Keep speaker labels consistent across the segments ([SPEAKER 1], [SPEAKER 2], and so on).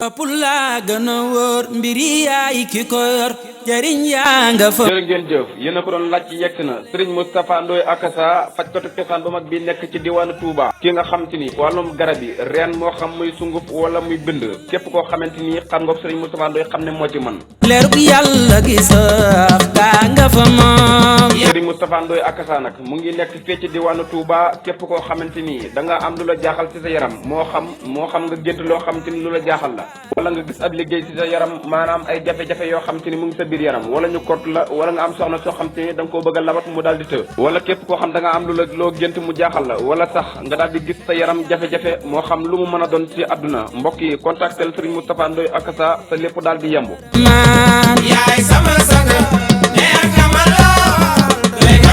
[SPEAKER 1] toppul laa gën a wóor mbiri yaay ki ko yor jariñ yaa nga fa.
[SPEAKER 2] jërë ngeen jëf yéen a ko doon laaj ci yegg na Serigne Moustapha Ndoye Akassa fajkatu cosaan bu mag bi nekk ci diwaanu Touba. ki nga xam te ni wàllum garab yi reen moo xam muy sunguf wala muy bind képp koo xamante ni xam nga Serigne Moustapha Ndoye xam ne moo ci man
[SPEAKER 1] leerug yàlla gi sax kaa nga fa moom.
[SPEAKER 2] Serigne Moustapha Ndoye Akassa nag mu ngi nekk fii ci diwaanu Touba képp koo xamante ni da nga am lu la jaaxal ci sa yaram moo xam nga gént loo xamante ni lu la jaaxal la wala nga gis ab liggéey ci sa yaram maanaam ay jafe-jafe yoo xam te ni mu ngi sa biir yaram wala ñu kott la wala nga am soxna soo xam te ni da nga koo bëgg a labat mu daal di të wala képp koo xam da nga am loo gént mu jaaxal la wala sax nga daal di gis sa yaram jafe-jafe moo xam lu mu mën a doon ci àdduna mbokk yi contactel Serigne Moustapha Ndoye Akassa sa lépp daal di yemb.
[SPEAKER 1] yaay sama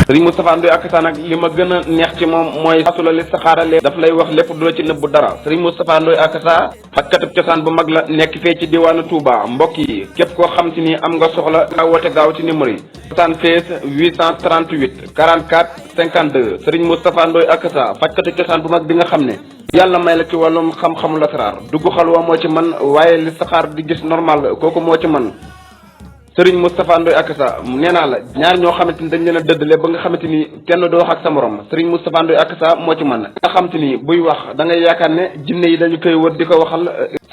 [SPEAKER 2] Serigne Moustapha Ndoye Akassa nag li ma gën a neex ci moom mooy su la li saxaaralee daf lay wax lépp du la ci nëbbu dara Serigne Moustapha Ndoye Akassa fajkatub cosaan bu mag la nekk fee ci diwaanu Touba mbokk yi képp koo xam te ni am nga soxla nga woote gaaw ci numéro yi 76 838 44 52 Serigne Moustapha Ndoye Akassa fajkatub cosaan bu mag bi nga xam ne yàlla may la ci wàllum xam-xamu lasaraar dugg xalwa moo ci man waaye li saxaar di gis normal kooku moo ci man Serigne Moustapha Ndoye Akassa nee naa la ñaar ñoo xamante ni dañ leen a dëddale ba nga xamante ni kenn doo wax ak sa morom Serigne Moustapha Ndoye Akassa moo ci mën nga xamante ni buy wax da ngay yaakaar ne jinne yi dañu koy wër di ko waxal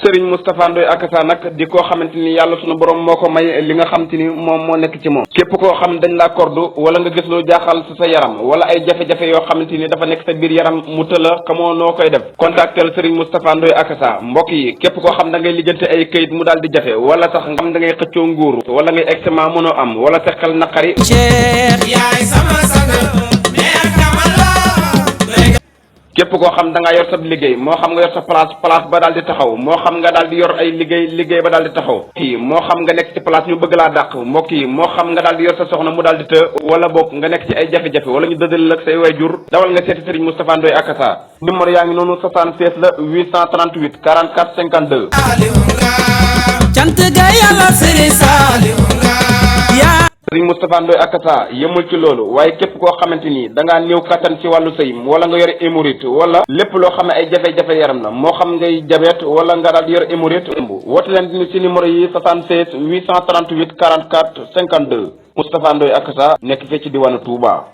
[SPEAKER 2] Serigne Moustapha Ndoye Akassa nag di koo xamante ni yàlla sunu borom moo ko may li nga xamante ni moom moo nekk ci moom képp koo xam dañ laa kordu wala nga gis lu jaaxal sa yaram wala ay jafe-jafe yoo xamante ni dafa nekk sa biir yaram mu tëla xamoo noo koy def contactel Serigne Moustapha Ndoye Akassa mbokk yi képp koo xam da ngay lijjanti ay këyit mu daal di jafe wala sax nga xam da ngay xëccoo nguur wala ngay extement mënoo am wala sa xel naqari
[SPEAKER 1] Cheikh yaay sama
[SPEAKER 2] képp koo xam da nga yor sa liggéey moo xam nga yor sa place ba daal di taxaw moo xam nga daal di yor ay liggéey ba daal di taxaw kii moo xam nga nekk ci place ñu bëgg laa dàq mbokk yi moo xam nga daal di yor sa soxna mu daal di të wala boog nga nekk ci ay jafe-jafe wala ñu dëddal ak say waajur dawal nga seeti Serigne Moustapha Ndoye Akassa numéro yaa ngi noonu 76 la 838 44 52
[SPEAKER 1] cant ga yàlla Serigne Saliou
[SPEAKER 2] Serigne Moustapha Ndoye Akassa yemul ci loolu waaye képp koo xamante ni da ngaa néew kattan ci wàllu sëy wala nga yore hémorroïde wala lépp loo xam ne ay jafe-jafe yaram la moo xam ngay diabète wala nga daal di yor hémorroïde woote leen ci numéro yi 76 838 44 52 Moustapha Ndoye Akassa nekk fii ci diwaanu Touba.